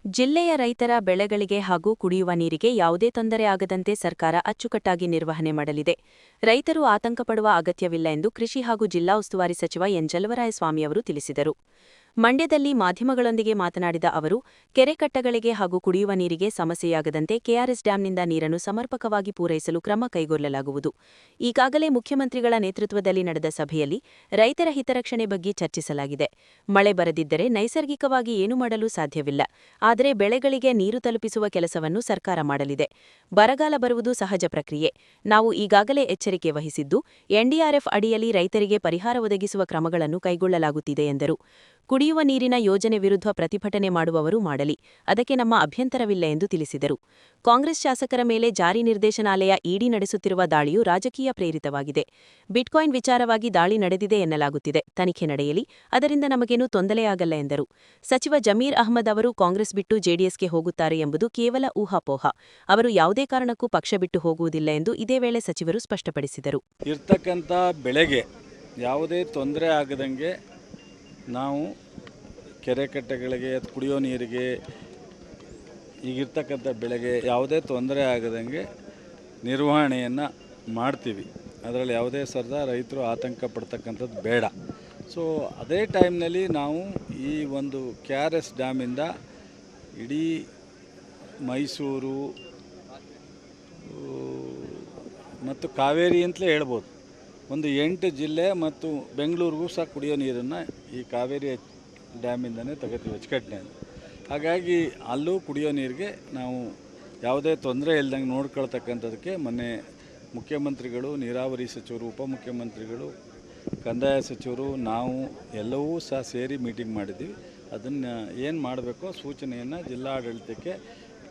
ಜಿಲ್ಲೆಯ ರೈತರ ಬೆಳೆಗಳಿಗೆ ಹಾಗೂ ಕುಡಿಯುವ ನೀರಿಗೆ ಯಾವುದೇ ತೊಂದರೆ ಆಗದಂತೆ ಸರ್ಕಾರ ಅಚ್ಚುಕಟ್ಟಾಗಿ ನಿರ್ವಹಣೆ ಮಾಡಲಿದೆ. ರೈತರು ಆತಂಕ ಪಡುವ ಅಗತ್ಯವಿಲ್ಲ ಎಂದು ಕೃಷಿ ಹಾಗೂ ಜಿಲ್ಲಾ ಉಸ್ತುವಾರಿ ಸಚಿವ ಎನ್. ಚಲುವರಾಯಸ್ವಾಮಿಯವರು ತಿಳಿಸಿದರು. ಮಂಡ್ಯದಲ್ಲಿ ಮಾಧ್ಯಮಗಳೊಂದಿಗೆ ಮಾತನಾಡಿದ ಅವರು, ಕೆರೆಕಟ್ಟೆಗಳಿಗೆ ಹಾಗೂ ಕುಡಿಯುವ ನೀರಿಗೆ ಸಮಸ್ಯೆಯಾಗದಂತೆ ಕೆಆರ್ಎಸ್ ಡ್ಯಾಂನಿಂದ ನೀರನ್ನು ಸಮರ್ಪಕವಾಗಿ ಪೂರೈಸಲು ಕ್ರಮ ಕೈಗೊಳ್ಳಲಾಗುವುದು. ಈಗಾಗಲೇ ಮುಖ್ಯಮಂತ್ರಿಗಳ ನೇತೃತ್ವದಲ್ಲಿ ನಡೆದ ಸಭೆಯಲ್ಲಿ ರೈತರ ಹಿತರಕ್ಷಣೆ ಬಗ್ಗೆ ಚರ್ಚಿಸಲಾಗಿದೆ. ಮಳೆ ಬರದಿದ್ದರೆ ನೈಸರ್ಗಿಕವಾಗಿ ಏನೂ ಮಾಡಲು ಸಾಧ್ಯವಿಲ್ಲ. ಆದರೆ ಬೆಳೆಗಳಿಗೆ ನೀರು ತಲುಪಿಸುವ ಕೆಲಸವನ್ನು ಸರ್ಕಾರ ಮಾಡಲಿದೆ. ಬರಗಾಲ ಬರುವುದು ಸಹಜ ಪ್ರಕ್ರಿಯೆ. ನಾವು ಈಗಾಗಲೇ ಎಚ್ಚರಿಕೆ ವಹಿಸಿದ್ದು, ಎನ್ಡಿಆರ್ಎಫ್ ಅಡಿಯಲ್ಲಿ ರೈತರಿಗೆ ಪರಿಹಾರ ಒದಗಿಸುವ ಕ್ರಮಗಳನ್ನು ಕೈಗೊಳ್ಳಲಾಗುತ್ತಿದೆ ಎಂದರು. ಕುಡಿಯುವ ನೀರಿನ ಯೋಜನೆ ವಿರುದ್ಧ ಪ್ರತಿಭಟನೆ ಮಾಡುವವರು ಮಾಡಲಿ, ಅದಕ್ಕೆ ನಮ್ಮ ಅಭ್ಯಂತರವಿಲ್ಲ ಎಂದು ತಿಳಿಸಿದರು. ಕಾಂಗ್ರೆಸ್ ಶಾಸಕರ ಮೇಲೆ ಜಾರಿ ನಿರ್ದೇಶನಾಲಯ ಇಡಿ ನಡೆಸುತ್ತಿರುವ ದಾಳಿಯು ರಾಜಕೀಯ ಪ್ರೇರಿತವಾಗಿದೆ. ಬಿಟ್ಕಾಯಿನ್ ವಿಚಾರವಾಗಿ ದಾಳಿ ನಡೆದಿದೆ ಎನ್ನಲಾಗುತ್ತಿದೆ. ತನಿಖೆ ನಡೆಯಲಿ, ಅದರಿಂದ ನಮಗೇನೂ ತೊಂದರೆಯಾಗಲ್ಲ ಎಂದರು. ಸಚಿವ ಜಮೀರ್ ಅಹ್ಮದ್ ಅವರು ಕಾಂಗ್ರೆಸ್ ಬಿಟ್ಟು ಜೆಡಿಎಸ್ಗೆ ಹೋಗುತ್ತಾರೆ ಎಂಬುದು ಕೇವಲ ಊಹಾಪೋಹ. ಅವರು ಯಾವುದೇ ಕಾರಣಕ್ಕೂ ಪಕ್ಷ ಬಿಟ್ಟು ಹೋಗುವುದಿಲ್ಲ ಎಂದು ಇದೇ ವೇಳೆ ಸಚಿವರು ಸ್ಪಷ್ಟಪಡಿಸಿದರು. ಇರ್ತಕ್ಕಂಥ ಬೆಳೆಗೆ ಯಾವುದೇ ತೊಂದರೆ ಆಗದಂಗೆ ನಾವು ಕೆರೆ ಕಟ್ಟೆಗಳಿಗೆ ಕುಡಿಯೋ ನೀರಿಗೆ ಈಗಿರ್ತಕ್ಕಂಥ ಬೆಳೆಗೆ ಯಾವುದೇ ತೊಂದರೆ ಆಗದಂಗೆ ನಿರ್ವಹಣೆಯನ್ನು ಮಾಡ್ತೀವಿ. ಅದರಲ್ಲಿ ಯಾವುದೇ ಸರದ ರೈತರು ಆತಂಕ ಪಡ್ತಕ್ಕಂಥದ್ದು ಬೇಡ. ಸೊ ಅದೇ ಟೈಮ್ನಲ್ಲಿ ನಾವು ಈ ಒಂದು KRS ಡ್ಯಾಮಿಂದ ಇಡೀ ಮೈಸೂರು ಮತ್ತು ಕಾವೇರಿ ಅಂತಲೇ ಹೇಳ್ಬೋದು, ಒಂದು 8 ಜಿಲ್ಲೆ ಮತ್ತು ಬೆಂಗಳೂರಿಗೂ ಸಹ ಕುಡಿಯೋ ನೀರನ್ನು ಈ ಕಾವೇರಿ ಡ್ಯಾಮಿಂದನೇ ತಗೋತೀವಿ, ಅಚ್ಚುಕಟ್ಟನೆ. ಹಾಗಾಗಿ ಅಲ್ಲೂ ಕುಡಿಯೋ ನೀರಿಗೆ ನಾವು ಯಾವುದೇ ತೊಂದರೆ ಇಲ್ದಂಗೆ ನೋಡ್ಕೊಳ್ತಕ್ಕಂಥದ್ದಕ್ಕೆ ಮೊನ್ನೆ ಮುಖ್ಯಮಂತ್ರಿಗಳು, ನೀರಾವರಿ ಸಚಿವರು, ಉಪಮುಖ್ಯಮಂತ್ರಿಗಳು, ಕಂದಾಯ ಸಚಿವರು, ನಾವು ಎಲ್ಲವೂ ಸಹ ಸೇರಿ ಮೀಟಿಂಗ್ ಮಾಡಿದ್ದೀವಿ. ಅದನ್ನು ಏನು ಮಾಡಬೇಕೋ ಸೂಚನೆಯನ್ನು ಜಿಲ್ಲಾಡಳಿತಕ್ಕೆ,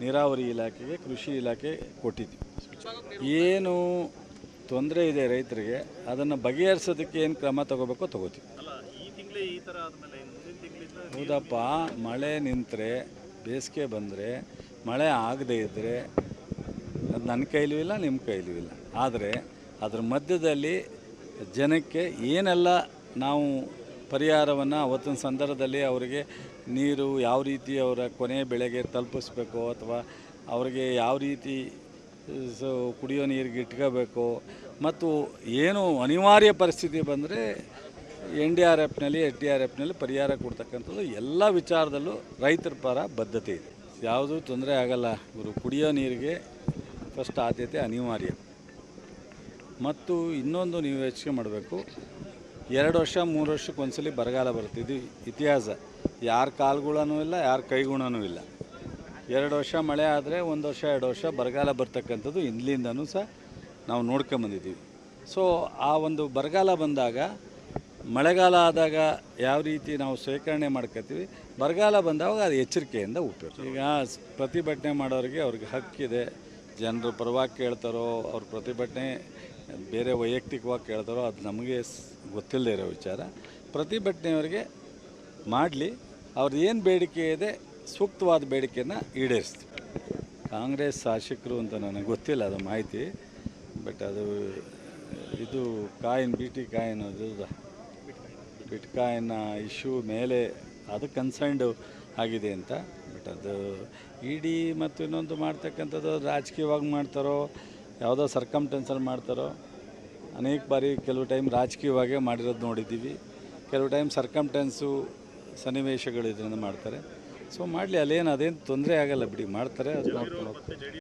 ನೀರಾವರಿ ಇಲಾಖೆಗೆ, ಕೃಷಿ ಇಲಾಖೆ ಕೊಟ್ಟಿದ್ದೀವಿ. ಏನು ತೊಂದರೆ ಇದೆ ರೈತರಿಗೆ ಅದನ್ನು ಬಗೆಹರಿಸೋದಕ್ಕೆ ಏನು ಕ್ರಮ ತಗೋಬೇಕೋ ತಗೋತೀವಿ. ಹೌದಪ್ಪ, ಮಳೆ ನಿಂತರೆ, ಬೇಸಿಗೆ ಬಂದರೆ, ಮಳೆ ಆಗದೇ ಇದ್ದರೆ ಅದು ನನ್ನ ಕೈಲೂ ಇಲ್ಲ, ನಿಮ್ಮ ಕೈಲೂ ಇಲ್ಲ. ಆದರೆ ಅದರ ಮಧ್ಯದಲ್ಲಿ ಜನಕ್ಕೆ ಏನೆಲ್ಲ ನಾವು ಪರಿಹಾರವನ್ನು ಅವತ್ತಿನ ಸಂದರ್ಭದಲ್ಲಿ ಅವರಿಗೆ ನೀರು ಯಾವ ರೀತಿ ಅವರ ಕೊನೆಯ ಬೆಳೆಗೆ ತಲುಪಿಸ್ಬೇಕು, ಅಥವಾ ಅವರಿಗೆ ಯಾವ ರೀತಿ ಕುಡಿಯೋ ನೀರಿಗೆ ಇಟ್ಕೋಬೇಕು, ಮತ್ತು ಏನು ಅನಿವಾರ್ಯ ಪರಿಸ್ಥಿತಿ ಬಂದರೆ NDRFನಲ್ಲಿ SDRFನಲ್ಲಿ ಪರಿಹಾರ ಕೊಡ್ತಕ್ಕಂಥದ್ದು ಎಲ್ಲ ವಿಚಾರದಲ್ಲೂ ರೈತರ ಪರ ಬದ್ಧತೆ ಇದೆ. ಯಾವುದೂ ತೊಂದರೆ ಆಗಲ್ಲ. ಇವರು ಕುಡಿಯೋ ನೀರಿಗೆ ಫಸ್ಟ್ ಆದ್ಯತೆ ಅನಿವಾರ್ಯ. ಮತ್ತು ಇನ್ನೊಂದು ನೀವು ಯೋಚನೆ ಮಾಡಬೇಕು, 2 ವರ್ಷ 3 ವರ್ಷಕ್ಕೆ ಒಂದ್ಸಲಿ ಬರಗಾಲ ಬರ್ತಿದ್ದು ಇತಿಹಾಸ. ಯಾರ ಕಾಲ್ಗುಣನೂ ಇಲ್ಲ, ಯಾರ ಕೈಗುಣನೂ ಇಲ್ಲ. 2 ವರ್ಷ ಮಳೆ ಆದರೆ 1 ವರ್ಷ 2 ವರ್ಷ ಬರಗಾಲ ಬರ್ತಕ್ಕಂಥದ್ದು ಇಂದಲಿಂದನೂ ಸಹ ನಾವು ನೋಡ್ಕೊಂಬಂದಿದ್ದೀವಿ. ಸೊ ಆ ಒಂದು ಬರಗಾಲ ಬಂದಾಗ, ಮಳೆಗಾಲ ಆದಾಗ ಯಾವ ರೀತಿ ನಾವು ಶೇಖರಣೆ ಮಾಡ್ಕೊತೀವಿ, ಬರಗಾಲ ಬಂದಾಗ ಅದು ಎಚ್ಚರಿಕೆಯಿಂದ ಉಪಯೋಗ. ಈಗ ಪ್ರತಿಭಟನೆ ಮಾಡೋರಿಗೆ ಅವ್ರಿಗೆ ಹಕ್ಕಿದೆ. ಜನರು ಪರವಾಗಿ ಕೇಳ್ತಾರೋ, ಅವ್ರ ಪ್ರತಿಭಟನೆ ಬೇರೆ ವೈಯಕ್ತಿಕವಾಗಿ ಕೇಳ್ತಾರೋ, ಅದು ನಮಗೆ ಗೊತ್ತಿಲ್ಲದೆ ಇರೋ ವಿಚಾರ. ಪ್ರತಿಭಟನೆಯವರಿಗೆ ಮಾಡಲಿ, ಅವ್ರದ್ದು ಏನು ಬೇಡಿಕೆ ಇದೆ ಸೂಕ್ತವಾದ ಬೇಡಿಕೆಯನ್ನು ಈಡೇರಿಸ್ತೀವಿ. ಕಾಂಗ್ರೆಸ್ ಶಾಸಕರು ಅಂತ ನನಗೆ ಗೊತ್ತಿಲ್ಲ ಅದು ಮಾಹಿತಿ, ಬಟ್ ಅದು ಇದು BT ಕಾಯಿನ್ ಅದು ಬಿಟ್ಕಾಯಿನ್ ಇಶ್ಯೂ ಮೇಲೆ ಅದು ಕನ್ಸರ್ನ್ಡ್ ಆಗಿದೆ ಅಂತ. ಬಟ್ ಅದು ಇಡಿ ಮತ್ತು ಇನ್ನೊಂದು ಮಾಡ್ತಕ್ಕಂಥದ್ದು ರಾಜಕೀಯವಾಗಿ ಮಾಡ್ತಾರೋ, ಯಾವುದೋ ಸರ್ಕಮ್ಟೆನ್ಸಲ್ಲಿ ಮಾಡ್ತಾರೋ. ಅನೇಕ ಬಾರಿ ಕೆಲವು ಟೈಮ್ ರಾಜಕೀಯವಾಗೇ ಮಾಡಿರೋದು ನೋಡಿದ್ದೀವಿ, ಕೆಲವು ಟೈಮ್ ಸರ್ಕಮ್ಟೆನ್ಸು ಸನ್ನಿವೇಶಗಳು ಇದರಿಂದ ಮಾಡ್ತಾರೆ. ಸೊ ಮಾಡಲಿ, ಅದೇನು ತೊಂದರೆ ಆಗಲ್ಲ ಬಿಡಿ, ಮಾಡ್ತಾರೆ. ಅದು ನೋಡ್ಕೊಂಡು ಹೋಗ್ತಾರೆ.